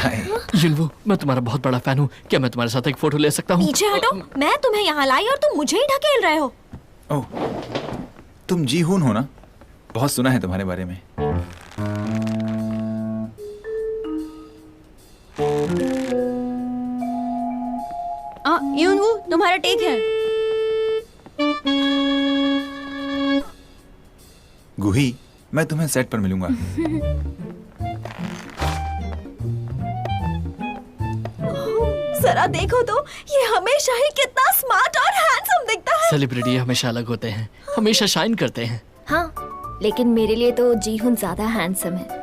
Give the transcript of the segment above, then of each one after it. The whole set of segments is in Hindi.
युनवू, मैं तुम्हारा बहुत बड़ा फैन हूँ। क्या मैं तुम्हारे साथ एक फोटो ले सकता हूँ? पीछे हटो, मैं तुम्हें यहाँ लाई और तुम मुझे ही ढकेल रहे हो। ओह, तुम जी-होon हो ना? बहुत सुना है तुम्हारे बारे में। युनवू, तुम्हारा टेक है। गुही, मैं तुम्हें सेट पर मिलूंगा। जरा देखो तो, ये हमेशा ही कितना स्मार्ट और हैंडसम दिखता है। सेलिब्रिटी हमेशा अलग होते हैं, हमेशा शाइन करते हैं। हाँ, लेकिन मेरे लिए तो जी-होon ज्यादा हैंडसम है।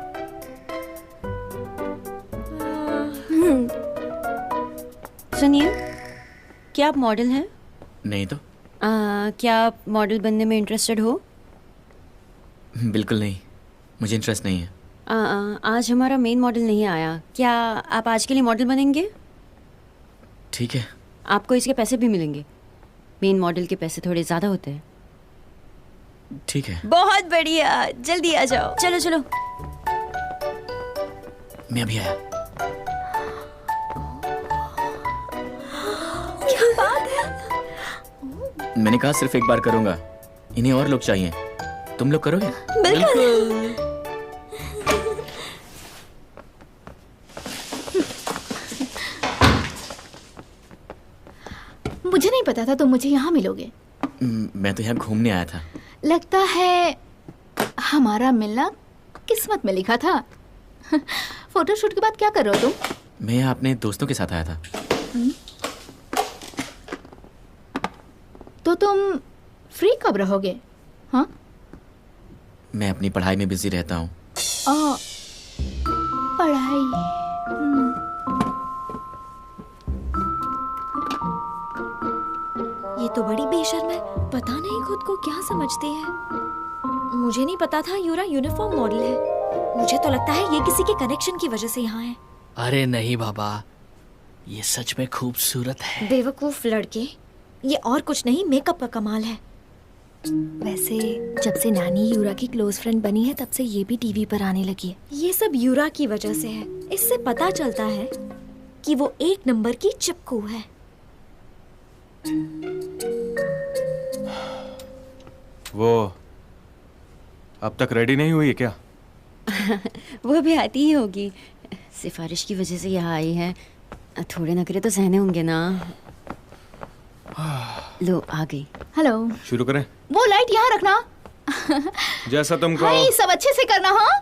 सुनिए, क्या आप मॉडल हैं? नहीं तो। क्या आप मॉडल बनने में इंटरेस्टेड हो? बिल्कुल नहीं, मुझे इंटरेस्ट नहीं है। आज हमारा मेन मॉडल नहीं आया, क्या आप आज के लिए मॉडल बनेंगे? ठीक है। आपको इसके पैसे भी मिलेंगे। मेन मॉडल के पैसे थोड़े ज्यादा होते हैं। ठीक है, बहुत बढ़िया, जल्दी आ जाओ। चलो चलो। मैं अभी आया। क्या बात है? मैंने कहा सिर्फ एक बार करूंगा, इन्हें और लोग चाहिए। तुम लोग करोगे? बिल्कुल। मुझे नहीं पता था तुम मुझे यहाँ मिलोगे। मैं तो यहाँ घूमने आया था। लगता है हमारा मिलना किस्मत में लिखा था। फोटोशूट के बाद क्या कर रहे हो तुम? मैं यहाँ अपने दोस्तों के साथ आया था। तो तुम फ्री कब रहोगे? हाँ? मैं अपनी पढ़ाई में बिजी रहता हूँ। पढ़ाई। ये तो बड़ी बेशर्म है, पता नहीं खुद को क्या समझती है। मुझे नहीं पता था यूरा यूनिफॉर्म मॉडल है। मुझे तो लगता है ये किसी के कनेक्शन की वजह से यहाँ है। अरे नहीं बाबा, ये सच में खूबसूरत है। बेवकूफ लड़के, ये और कुछ नहीं, मेकअप का कमाल है। वैसे जब से नानी यूरा की क्लोज फ्रेंड बनी है तब से ये भी टीवी पर आने लगी है। ये सब यूरा की वजह से है। इससे पता चलता है कि वो एक नंबर की चिपकू है। वो अब तक रेडी नहीं हुई है क्या? वो भी आती ही होगी, सिफारिश की वजह से यहाँ आई है। थोड़े नखरे तो सहने होंगे ना। लो आ गई। हेलो। शुरू करें? वो लाइट यहाँ रखना। जैसा तुमको। हाँ, सब अच्छे से करना। हाँ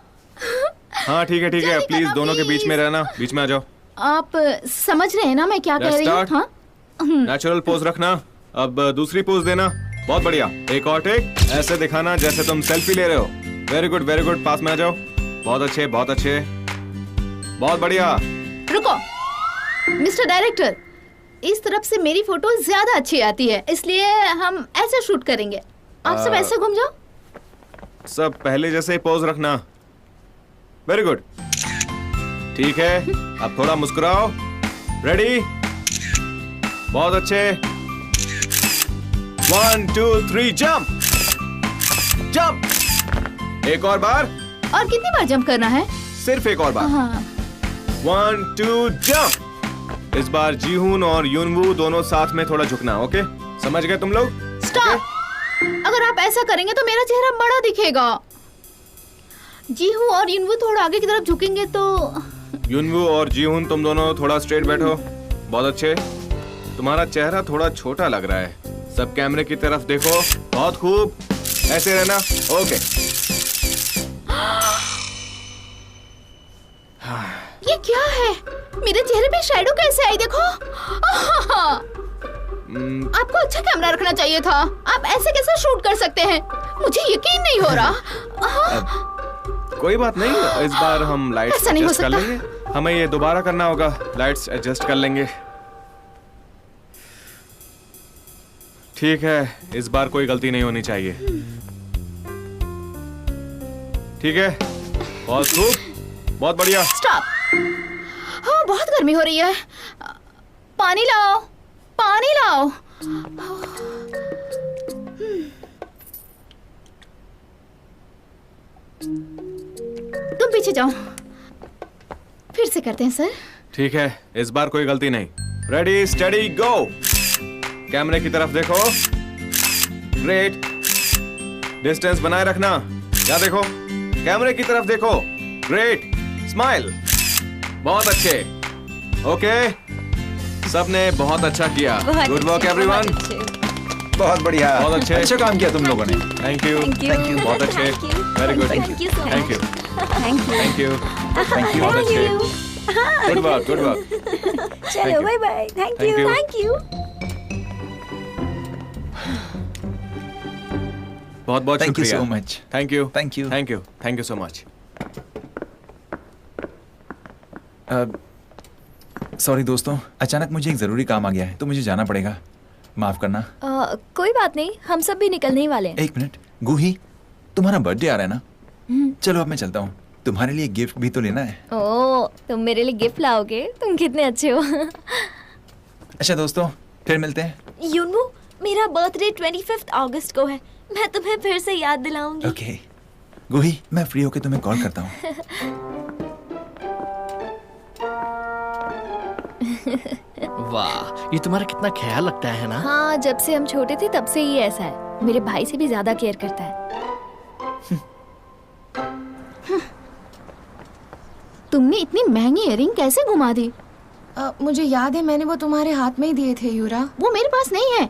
हाँ ठीक है ठीक है, प्लीज दोनों के बीच में रहना, बीच में आ जाओ। आप समझ रहे हैं ना मैं क्या कह रही हूँ? हाँ? नेचुरल पोज रखना। अब दूसरी पोज देना। बहुत बढ़िया, एक और टेक। ऐसे दिखाना जैसे तुम सेल्फी ले रहे हो। वेरी गुड वेरी गुड, पास में आ जाओ। बहुत अच्छे बहुत अच्छे, बहुत बढ़िया। रुको मिस्टर डायरेक्टर, इस तरफ से मेरी फोटो ज्यादा अच्छी आती है, इसलिए हम ऐसे शूट करेंगे। आप सब ऐसे घूम जाओ। सब पहले जैसे ही पोज रखना। वेरी गुड, ठीक है। अब थोड़ा मुस्कुराओ। रेडी? बहुत अच्छे। 1 2 3 जंप जंप। एक और बार। और कितनी बार जंप करना है? सिर्फ एक और बार। हाँ। 1 2 जंप। इस बार जी-होon और युनवू दोनों साथ में थोड़ा झुकना। ओके, समझ गए तुम लोग? स्टॉप। अगर आप ऐसा करेंगे तो मेरा चेहरा बड़ा दिखेगा। जी-होon और युनवू थोड़ा आगे की तरफ झुकेंगे तो। युनवू और जी-होon तुम दोनों थोड़ा स्ट्रेट बैठो। बहुत अच्छे। तुम्हारा चेहरा थोड़ा छोटा लग रहा है, सब कैमरे की तरफ देखो। बहुत खूब, ऐसे रहना। ओके। ये क्या है? मेरे चेहरे पे शैडो कैसे आई? देखो। आपको अच्छा कैमरा रखना चाहिए था। आप ऐसे कैसे शूट कर सकते हैं? मुझे यकीन नहीं हो रहा। कोई बात नहीं, इस बार हम लाइट्स एडजस्ट कर लेंगे। हमें ये दोबारा करना होगा, लाइट्स एडजस्ट कर लेंगे। ठीक है, इस बार कोई गलती नहीं होनी चाहिए। ठीक है, बहुत खूब, बहुत बढ़िया। स्टॉप। हाँ, बहुत गर्मी हो रही है। पानी लाओ, पानी लाओ। तुम पीछे जाओ। फिर से करते हैं सर। ठीक है, इस बार कोई गलती नहीं। रेडी स्टडी गो। कैमरे की तरफ देखो। ग्रेट। डिस्टेंस बनाए रखना। क्या देखो? कैमरे की तरफ देखो। ग्रेट। स्माइल। बहुत अच्छे। ओके, सबने बहुत अच्छा किया। Good work everyone. बहुत बढ़िया, बहुत अच्छे। अच्छा काम किया तुम लोगों ने। Thank you. बहुत अच्छे। Very good. Thank you so much. Thank you. Thank you. Thank you. बहुत अच्छे। Good work, good work. चलो bye bye. Thank Thank you. you. Thank you. बहुत बहुत Thank you शुक्रिया। so much. Thank you. Thank you. Thank you. Thank you so much. Sorry दोस्तों, अचानक मुझे एक जरूरी काम आ गया है तो मुझे जाना पड़ेगा, माफ करना। कोई बात नहीं, हम सब भी निकलने ही वाले हैं। एक मिनट, गुही, तुम्हारा बर्थडे आ रहा है ना? चलो अब मैं चलता हूँ, तुम्हारे लिए गिफ्ट भी तो लेना है। ओ, तुम मेरे लिए गिफ्ट लाओगे? तुम कितने अच्छे हो। अच्छा दोस्तों, फिर मिलते हैं। यूनू, मेरा बर्थडे 25 अगस्त को है। मैं तुम्हें फिर से याद दिलाऊंगी। ओके गुही, मैं फ्री होके तुम्हें कॉल करता हूँ। वाह, ये तुम्हारा कितना ख्याल रखता है ना। हाँ, जब से हम छोटे थे तब से ही ऐसा है। मेरे भाई से भी ज्यादा केयर करता है। तुमने इतनी महंगी इयररिंग कैसे घुमा दी? मुझे याद है मैंने वो तुम्हारे हाथ में ही दिए थे यूरा। वो मेरे पास नहीं है।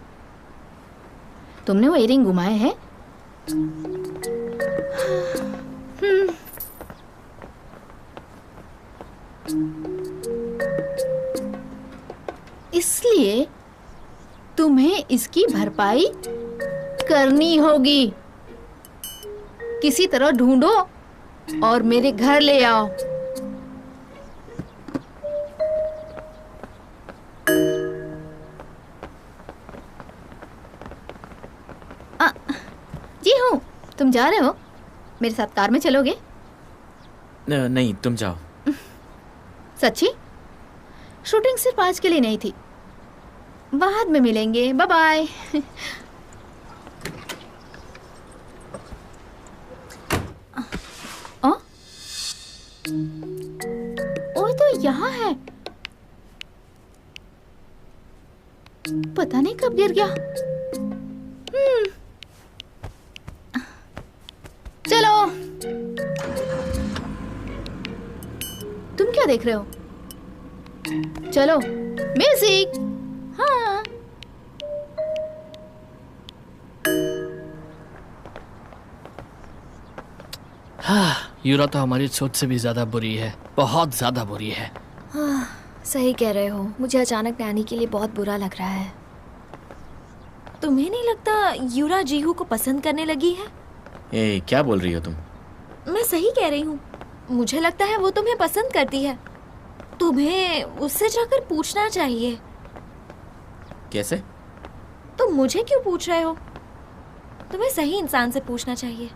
तुमने वो इयररिंग घुमाए हैं? इसलिए तुम्हें इसकी भरपाई करनी होगी। किसी तरह ढूंढो और मेरे घर ले आओ। जी हूँ। तुम जा रहे हो? मेरे साथ कार में चलोगे? नहीं, तुम जाओ। सच्ची? शूटिंग सिर्फ आज के लिए नहीं थी। बाद में मिलेंगे। Bye bye. ओए, तो यहाँ है। पता नहीं कब गिर गया। चलो। तुम क्या देख रहे हो? चलो। म्यूजिक। हाँ। हाँ, यूरा तो हमारी सोच से भी ज्यादा बुरी है, बहुत ज्यादा बुरी है। सही कह रहे हो। मुझे अचानक नैनी के लिए बहुत बुरा लग रहा है। तुम्हें नहीं लगता यूरा जीहू को पसंद करने लगी है? ए, क्या बोल रही हो तुम? मैं सही कह रही हूँ। मुझे लगता है वो तुम्हें पसंद करती है। तुम्हें उससे जाकर पूछना चाहिए। कैसे? तुम मुझे क्यों पूछ रहे हो? तुम्हें सही इंसान से पूछना चाहिए।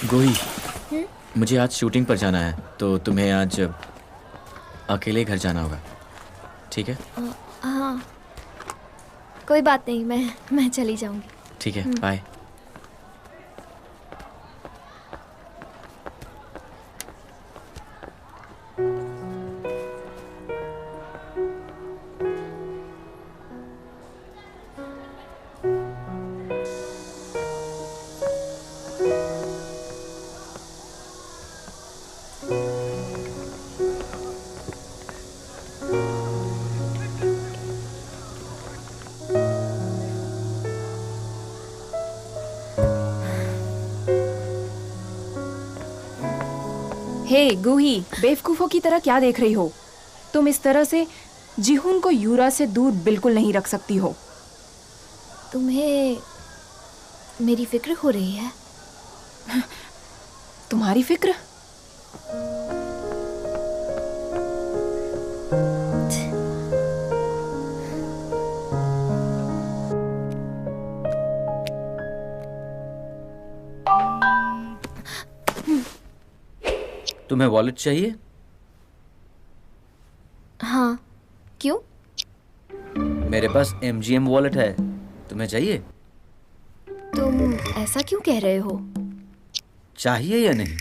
गोही, मुझे आज शूटिंग पर जाना है तो तुम्हें आज अकेले घर जाना होगा, ठीक है? हाँ, कोई बात नहीं, मैं चली जाऊंगी। ठीक है, बाय। हे गुही, बेवकूफों की तरह क्या देख रही हो? तुम इस तरह से जीहून को यूरा से दूर बिल्कुल नहीं रख सकती हो। तुम्हें मेरी फिक्र हो रही है? तुम्हारी फिक्र? तुम्हें वॉलेट चाहिए? हाँ, क्यों? मेरे पास MGM वॉलेट है, तुम्हें चाहिए? तुम ऐसा क्यों कह रहे हो? चाहिए या नहीं?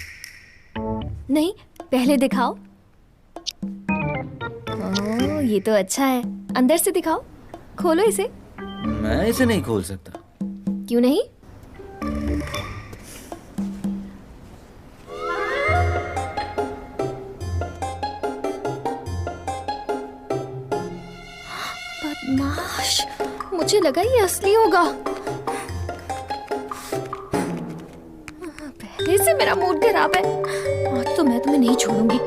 नहीं, पहले दिखाओ। ओह, ये तो अच्छा है। अंदर से दिखाओ, खोलो इसे। मैं इसे नहीं खोल सकता। क्यों नहीं? बदमाश, मुझे लगा ये असली होगा। पहले से मेरा मूड खराब है। आज तो मैं तुम्हें नहीं छोड़ूंगी,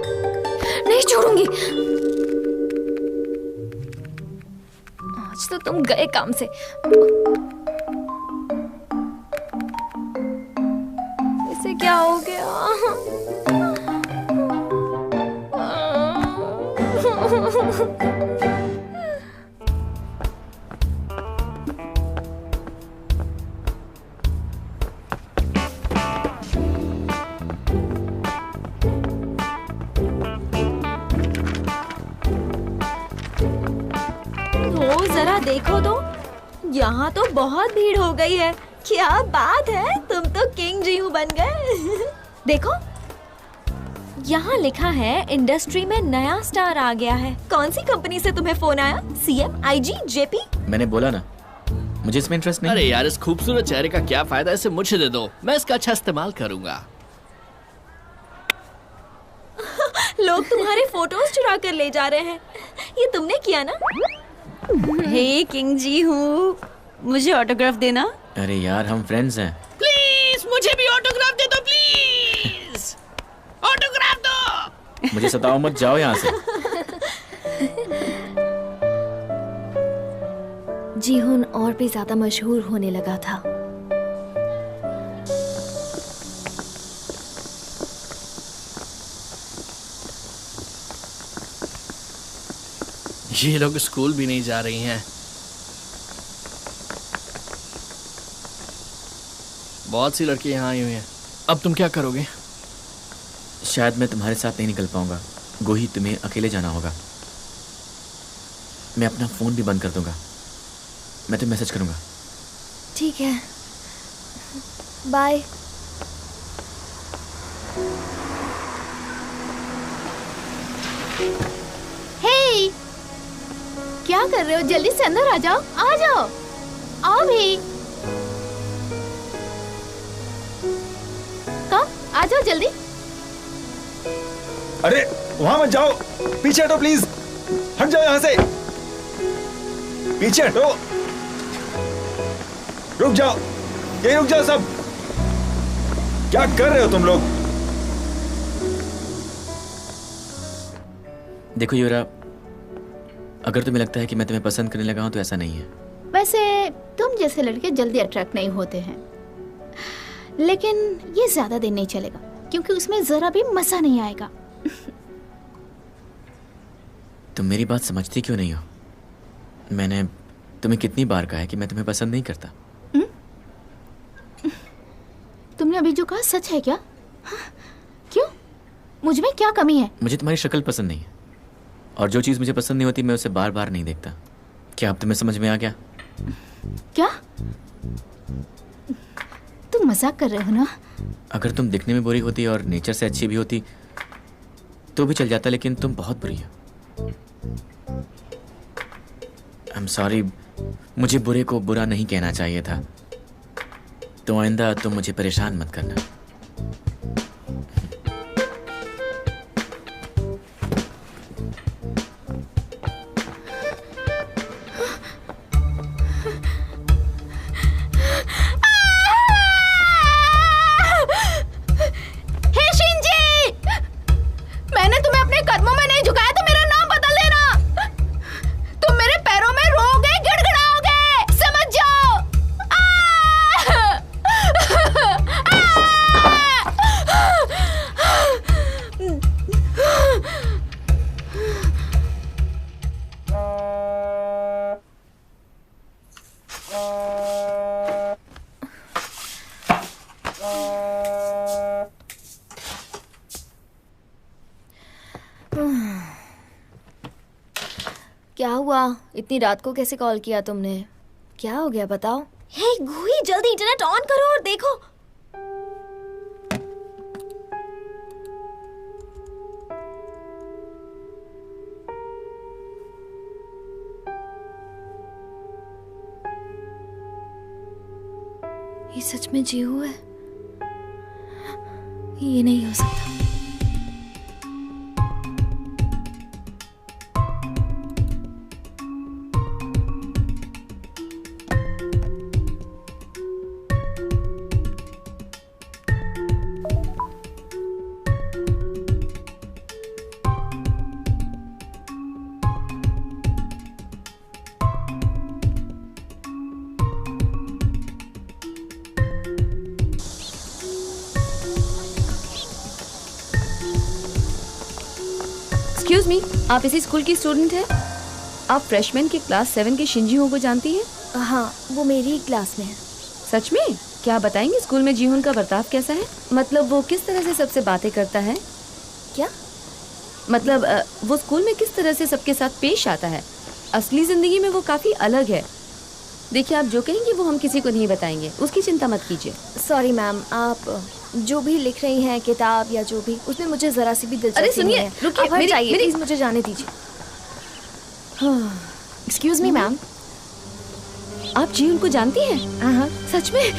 नहीं छोड़ूंगी। आज तो तुम गए काम से। इसे क्या हो गया? ओ जरा देखो तो, यहाँ तो बहुत भीड़ हो गई है। क्या बात है, तुम तो किंग जीहू बन गए। देखो, यहाँ लिखा है इंडस्ट्री में नया स्टार आ गया है। कौन सी कंपनी से तुम्हें फोन आया? CM, IG, JP? मैंने बोला ना, मुझे इसमें इंटरेस्ट नहीं। अरे यार, इस खूबसूरत चेहरे का क्या फायदा, इसे मुझे दे दो, मैं इसका अच्छा इस्तेमाल करूंगा। लोग तुम्हारे फोटोज चुरा कर ले जा रहे हैं। ये तुमने किया ना? हे किंग जीहू, मुझे ऑटोग्राफ देना। अरे यार, हम फ्रेंड्स हैं। प्लीज मुझे भी ऑटोग्राफ दे दो, प्लीज ऑटोग्राफ दो। मुझे सताओ मत, जाओ यहाँ से। जीहुन और भी ज्यादा मशहूर होने लगा था। ये लोग स्कूल भी नहीं जा रही हैं। बहुत सी लड़कियां यहाँ आई हुई हैं। अब तुम क्या करोगे? शायद मैं तुम्हारे साथ नहीं निकल पाऊंगा। गोही, तुम्हें अकेले जाना होगा। मैं अपना फोन भी बंद कर दूंगा। मैं तुम्हें मैसेज करूंगा। ठीक है, बाय। हे, क्या कर रहे हो? जल्दी से अंदर आ जाओ, आ जाओ, आओ भी। कम, आ जाओ जल्दी। अरे वहां मत जाओ, पीछे हटो प्लीज, हट जाओ यहां से, पीछे हटो, रुक जाओ, यही रुक जाओ सब। क्या कर रहे हो तुम लोग? देखो यूरा, अगर तुम्हें लगता है कि मैं तुम्हें पसंद करने लगा हूं तो ऐसा नहीं है। वैसे तुम जैसे लड़के जल्दी अट्रैक्ट नहीं होते हैं, लेकिन ये ज्यादा दिन नहीं चलेगा, क्योंकि उसमें जरा भी मजा नहीं आएगा। तुम मेरी बात समझती क्यों नहीं हो? मैंने तुम्हें कितनी बार कहा है कि मैं तुम्हें पसंद नहीं करता। तुमने अभी जो कहा सच है क्या? क्यों? मुझ में क्या कमी है? मुझे तुम्हारी शक्ल पसंद नहीं है, और जो चीज़ मुझे पसंद नहीं होती मैं उसे बार बार नहीं देखता। क्या अब तुम्हें समझ में आ गया? क्या? तुम मजाक कर रहे हो ना? अगर तुम दिखने में बुरी होती और नेचर से अच्छी भी होती तो भी चल जाता, लेकिन तुम बहुत बुरी हो। आई एम सॉरी, मुझे बुरे को बुरा नहीं कहना चाहिए था। तो आइंदा तुम मुझे परेशान मत करना। हुआ? इतनी रात को कैसे कॉल किया तुमने? क्या हो गया बताओ? हे गुही, जल्दी इंटरनेट ऑन करो और देखो। ये सच में जीहू है? ये नहीं हो सकता। एक्सक्यूज मी, आप इसी स्कूल की स्टूडेंट हैं? आप फ्रेशमैन की क्लास 7 के शिंजीहो को जानती हैं? हाँ, वो मेरी क्लास में है। सच में? क्या आप बताएंगे स्कूल में जीहुन का बर्ताव कैसा है? मतलब वो किस तरह से सबसे बातें करता है? क्या मतलब वो स्कूल में किस तरह से सबके साथ पेश आता है? असली जिंदगी में वो काफी अलग है। देखिए, आप जो कहेंगे वो हम किसी को नहीं बताएंगे, उसकी चिंता मत कीजिए। सॉरी मैम, आप जो भी लिख रही हैं किताब या जो भी, उसमें मुझे जरा सी भी दिलचस्पी अरे सुनिए, नहीं है। रुकिए, आप हट जाइए, मेरी प्लीज मुझे जाने दीजिए। एक्सक्यूज मी मैम, आप जीहुन को जानती हैं? हाँ। सच में?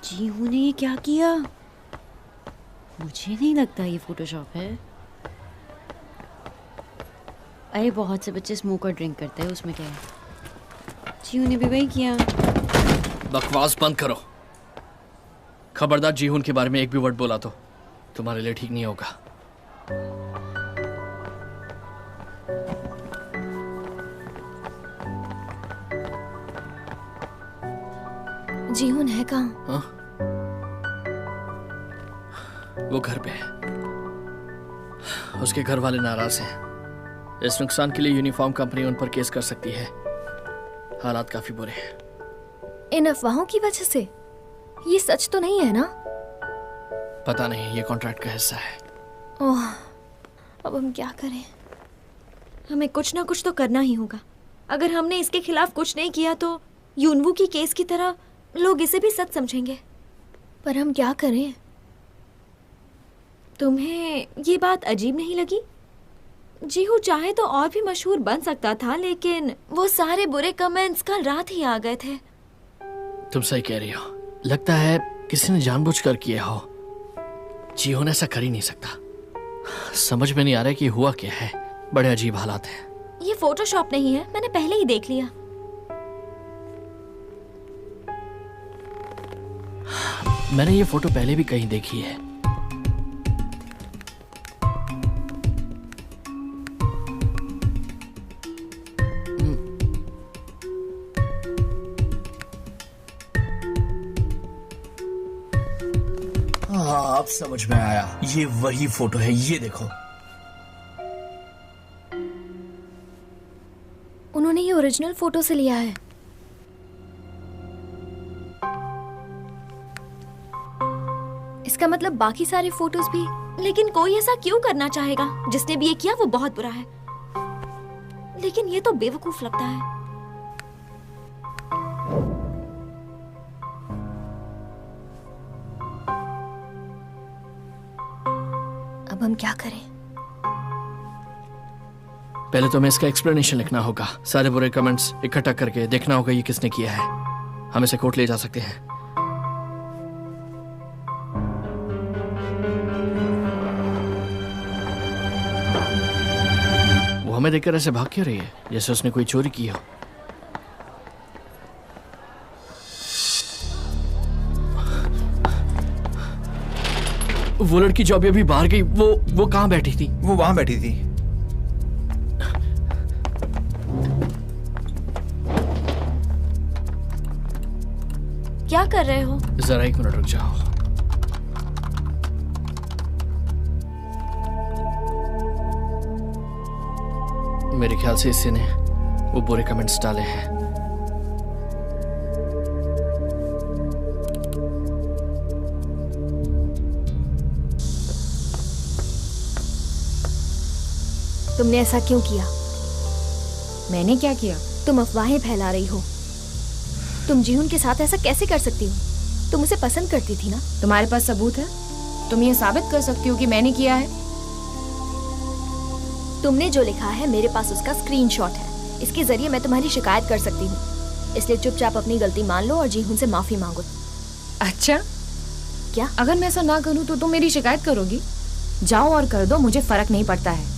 जीहू ने ये क्या किया? मुझे नहीं लगता ये फोटोशॉप है। अरे बहुत से बच्चे स्मोक और ड्रिंक करते हैं, उसमें क्या है? जीहू ने भी वही किया। बकवास बंद करो। खबरदार जीहुन के बारे में एक भी वर्ड बोला तो तुम्हारे लिए ठीक नहीं होगा। जीहुन है कहाँ? हाँ? वो घर पे है। उसके घर वाले नाराज हैं। इस नुकसान के लिए यूनिफॉर्म कंपनी उन पर केस कर सकती है। हालात काफी बुरे हैं। इन अफवाहों की वजह से? ये सच तो नहीं है ना? पता नहीं, ये कॉन्ट्रैक्ट का हिस्सा है। ओह, अब हम क्या करें? हमें कुछ ना कुछ तो करना ही होगा। अगर हमने इसके खिलाफ कुछ नहीं किया तो यूनवू की केस की तरह लोग इसे भी सच समझेंगे। पर हम क्या करें? तुम्हें ये बात अजीब नहीं लगी? जीहू चाहे तो और भी मशहूर बन सकता था, लेकिन वो सारे बुरे कमेंट्स कल रात ही आ गए थे। तुम सही कह रही हो। लगता है किसी ने जानबूझकर किया हो। जीहुन ऐसा कर ही नहीं सकता। समझ में नहीं आ रहा कि हुआ क्या है। बड़े अजीब हालात हैं। ये फोटोशॉप नहीं है, मैंने पहले ही देख लिया। मैंने ये फोटो पहले भी कहीं देखी है। हाँ, अब समझ में आया। ये वही फोटो है, ये देखो। उन्होंने ये ओरिजिनल फोटो से लिया है। इसका मतलब बाकी सारे फोटोज भी। लेकिन कोई ऐसा क्यों करना चाहेगा? जिसने भी ये किया वो बहुत बुरा है। लेकिन ये तो बेवकूफ लगता है। अब हम क्या करें? पहले तो हमें इसका एक्सप्लेनेशन लिखना होगा। सारे बुरे कमेंट्स इकट्ठा करके देखना होगा ये किसने किया है। हम इसे कोर्ट ले जा सकते हैं। वो हमें देखकर ऐसे भाग क्यों रही है, जैसे उसने कोई चोरी की हो। वो लड़की जो अभी अभी बाहर गई, वो कहाँ बैठी थी? वो वहां बैठी थी। क्या कर रहे हो? जरा एक मिनट रुक जाओ। मेरे ख्याल से इसी ने वो बुरे कमेंट्स डाले हैं। तुमने ऐसा क्यों किया? मैंने क्या किया? तुम अफवाहें फैला रही हो। तुम जीहुन के साथ ऐसा कैसे कर सकती हो? तुम उसे पसंद करती थी ना? तुम्हारे पास सबूत है? तुम ये साबित कर सकती हो कि मैंने किया है? तुमने जो लिखा है मेरे पास उसका स्क्रीनशॉट है। इसके जरिए मैं तुम्हारी शिकायत कर सकती हूँ। इसलिए चुपचाप अपनी गलती मान लो और जीहुन से माफी मांगो। अच्छा, क्या? अगर मैं ऐसा ना करूँ तो तुम मेरी शिकायत करोगी? जाओ और कर दो, मुझे फर्क नहीं पड़ता है।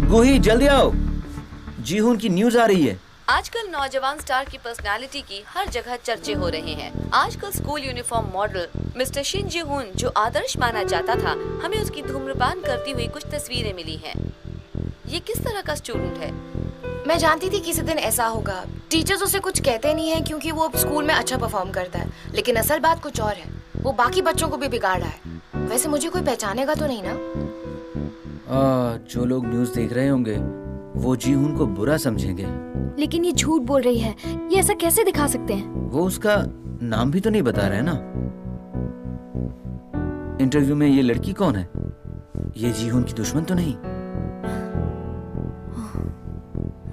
गोही जल्दी आओ, जीहुन की न्यूज आ रही है। आजकल नौजवान स्टार की पर्सनालिटी की हर जगह चर्चे हो रहे हैं। आजकल school uniform model mister Shin Ji-hun, जो आदर्श माना जाता था, हमें उसकी धूम्रपान करती हुई कुछ तस्वीरें मिली हैं। ये किस तरह का स्टूडेंट है? मैं जानती थी किसी दिन ऐसा होगा। टीचर्स उसे कुछ कहते नहीं हैं क्योंकि वो स्कूल में अच्छा परफॉर्म करता है, लेकिन असल बात कुछ और है। वो बाकी बच्चों को भी बिगाड़ रहा है। वैसे मुझे कोई पहचानेगा तो नहीं ना? जो लोग न्यूज देख रहे होंगे वो जीहुन को बुरा समझेंगे। लेकिन ये झूठ बोल रही है। ये ऐसा कैसे दिखा सकते हैं? वो उसका नाम भी तो नहीं बता रहे ना। इंटरव्यू में ये लड़की कौन है? ये जीहुन की दुश्मन तो नहीं?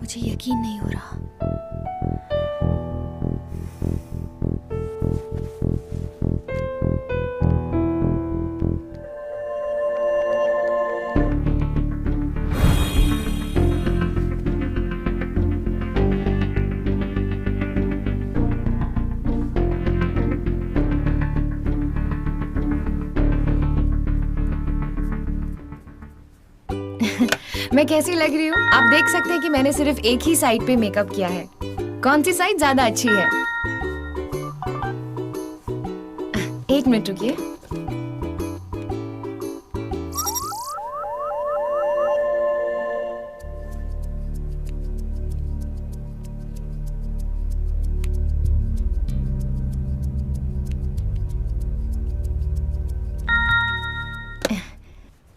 मुझे यकीन नहीं हो रहा। मैं कैसी लग रही हूँ? आप देख सकते हैं कि मैंने सिर्फ एक ही साइड पे मेकअप किया है। कौन सी साइड ज्यादा अच्छी है? एक मिनट रुकिए।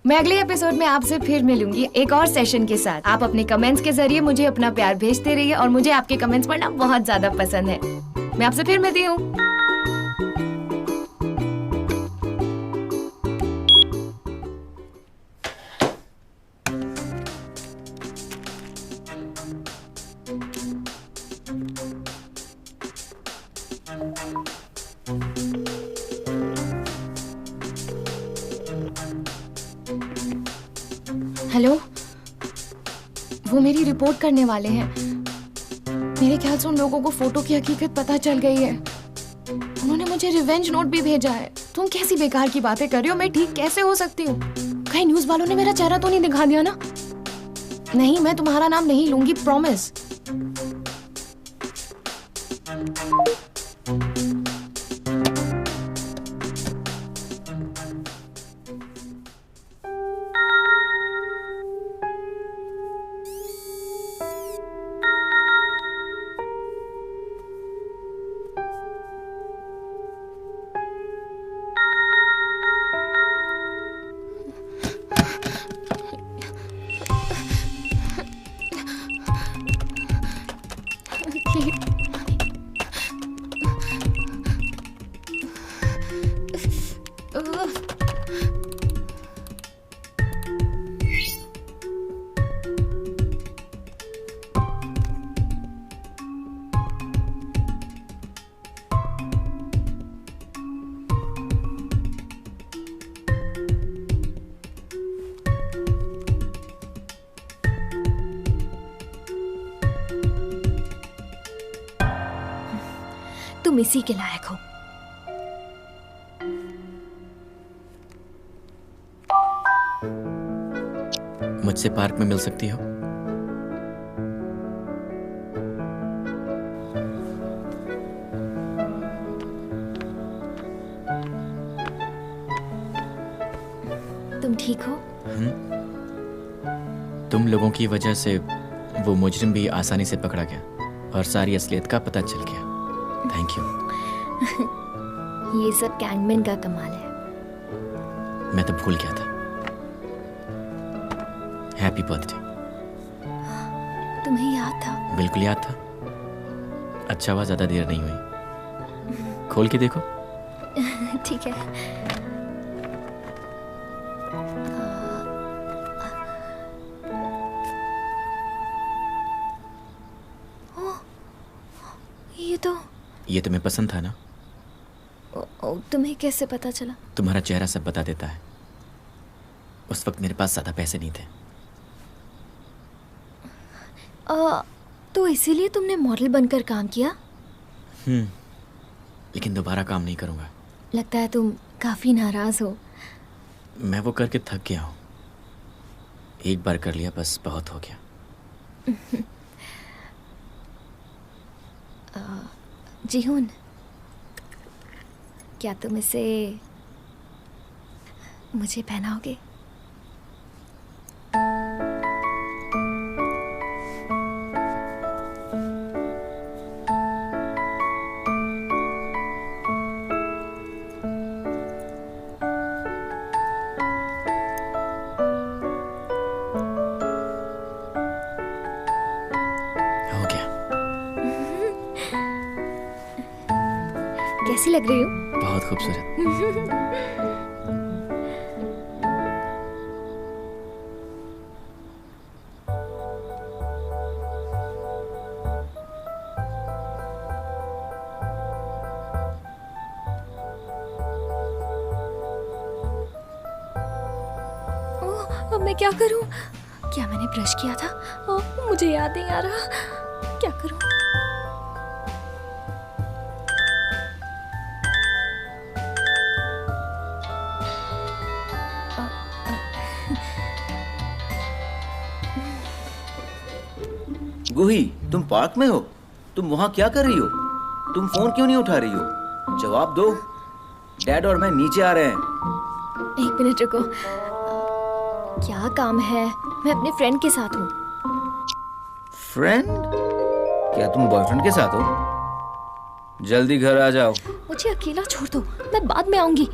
मैं अगले एपिसोड में आपसे फिर मिलूंगी एक और सेशन के साथ। आप अपने कमेंट्स के जरिए मुझे अपना प्यार भेजते रहिए और मुझे आपके कमेंट्स पढ़ना बहुत ज्यादा पसंद है। मैं आपसे फिर मिलती हूँ। हेलो, वो मेरी रिपोर्ट करने वाले हैं। मेरे ख्याल से उन लोगों को फोटो की हकीकत पता चल गई है। उन्होंने मुझे रिवेंज नोट भी भेजा है। तुम कैसी बेकार की बातें कर रही हो? मैं ठीक कैसे हो सकती हूँ? कहीं न्यूज वालों ने मेरा चेहरा तो नहीं दिखा दिया ना? नहीं, मैं तुम्हारा नाम नहीं लूंगी, प्रॉमिस। तुम इसी के लायक हो। मुझसे पार्क में मिल सकती हो? तुम ठीक हो? तुम लोगों की वजह से वो मुजरिम भी आसानी से पकड़ा गया और सारी असलियत का पता चल गया। Thank you. ये सब कैंगमैन का कमाल है। मैं तो भूल गया था। Happy birthday. तुम्हें याद था? बिल्कुल याद था। अच्छा हुआ ज्यादा देर नहीं हुई। खोल के देखो। ठीक है। ये तुम्हें पसंद था ना? तुम्हें कैसे पता चला? तुम्हारा चेहरा सब बता देता है। उस वक्त मेरे पास ज्यादा पैसे नहीं थे। तो इसीलिए तुमने मॉडल बनकर काम किया? लेकिन दोबारा काम नहीं करूंगा। लगता है तुम काफी नाराज हो। मैं वो करके थक गया हूँ। एक बार कर लिया बस बहुत हो गया। जीहून, क्या तुम इसे मुझे पहनाओगे? कैसी लग रही हूँ? बहुत खूबसूरत। अब मैं क्या करूँ? क्या मैंने ब्रश किया था? मुझे याद नहीं आ रहा। क्या करूँ? गुही, तुम पार्क में हो? तुम वहाँ क्या कर रही हो? तुम फोन क्यों नहीं उठा रही हो? जवाब दो। डैड और मैं नीचे आ रहे हैं। एक मिनट रुको। क्या काम है? मैं अपने फ्रेंड के साथ हूँ। फ्रेंड? क्या तुम बॉयफ्रेंड के साथ हो? जल्दी घर आ जाओ। मुझे अकेला छोड़ दो, मैं बाद में आऊंगी।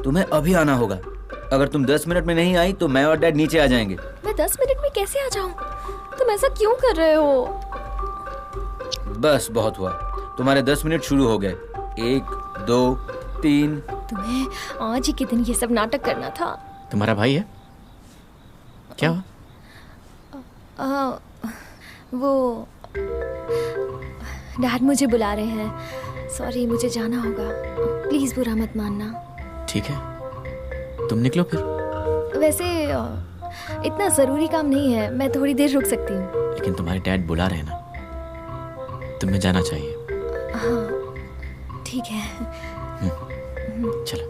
तुम्हें अभी आना होगा। अगर तुम 10 मिनट में नहीं आई तो मैं और डैड नीचे आ जाएंगे। मैं 10 मिनट में कैसे आ जाऊं? तुम ऐसा क्यों कर रहे हो? बस बहुत हुआ। तुम्हारे 10 मिनट शुरू हो गए। 1, 2, 3। तुम्हें आज ही के दिन ये सब नाटक करना था। तुम्हारा भाई है? क्या हुआ? वो डैड मुझे बुला रहे हैं। सॉरी, मुझे जाना होगा। प्लीज बुरा मत मानना। ठीक है, तुम निकलो फिर। वैसे इतना जरूरी काम नहीं है, मैं थोड़ी देर रुक सकती हूँ। लेकिन तुम्हारे डैड बुला रहे हैं ना, तुम्हें जाना चाहिए। हाँ ठीक है। चलो।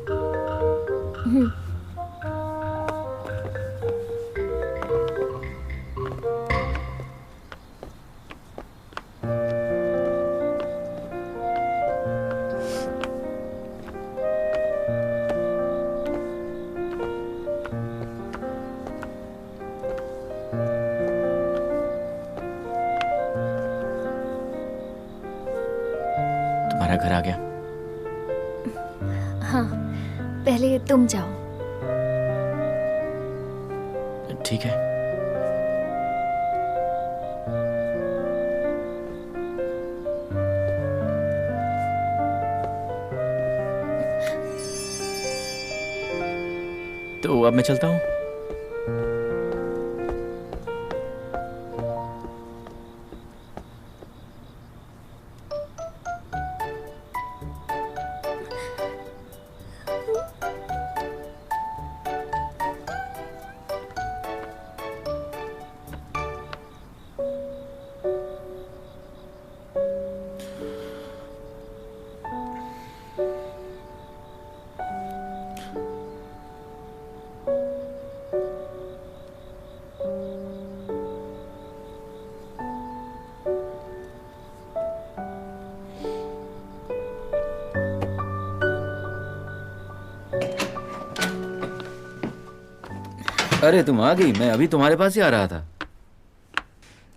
तुम्हारा घर आ गया? हाँ, पहले तुम जाओ। ठीक है। तो अब मैं चलता हूँ। अरे तुम आ गई। मैं अभी तुम्हारे पास ही आ रहा था।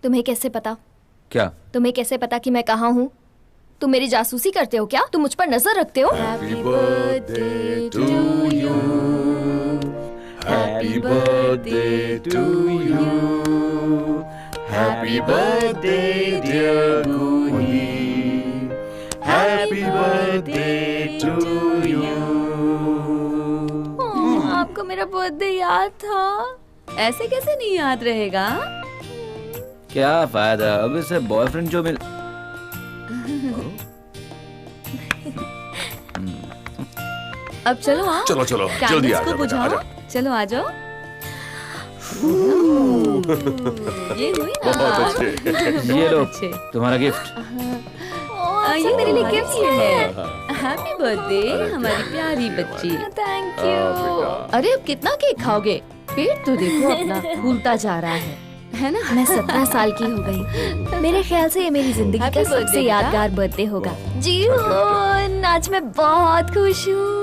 तुम्हें कैसे पता? क्या? तुम्हें कैसे पता कि मैं कहाँ हूँ? तुम मेरी जासूसी करते हो क्या? तुम मुझ पर नजर रखते हो? Happy birthday to you. Happy birthday to you. Happy birthday dear Guhi. Happy birthday to you. आपको मेरा बर्थडे याद था? ऐसे कैसे नहीं याद रहेगा? क्या फायदा, अब इसे बॉयफ्रेंड जो मिल। अब चलो हाँ, चलो चलो जल्दी आ जाओ, आ जाओ। चलो आ जाओ। ये हुई ना? बहुत अच्छे। ये लो तुम्हारा गिफ्ट। ये मेरे लिए गिफ्ट है। हैप्पी बर्थडे हमारी प्यारी बच्ची। Thank you. अरे अब कितना केक खाओगे? पेट तो देखो अपना फूलता जा रहा है ना? मैं 17 साल की हो गई। मेरे ख्याल से ये मेरी जिंदगी का Happy सबसे birthday, यादगार बर्थडे होगा। जीवन, आज मैं बहुत खुश हूँ।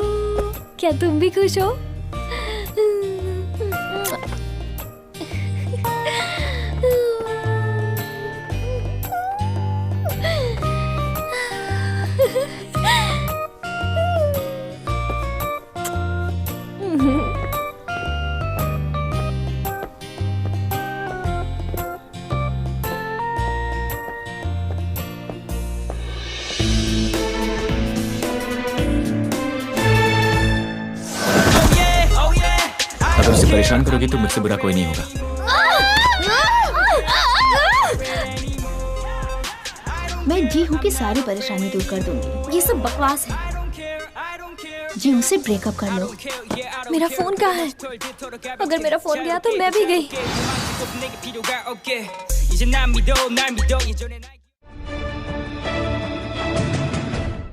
क्या तुम भी खुश हो? अगर उसे परेशान करोगी तो मुझसे बुरा कोई नहीं होगा। मैं जी हूँ की सारी परेशानी दूर कर दूंगी। ये सब बकवास है। जी उनसे ब्रेकअप कर लो। मेरा फोन कहाँ है? अगर मेरा फोन गया तो मैं भी गई।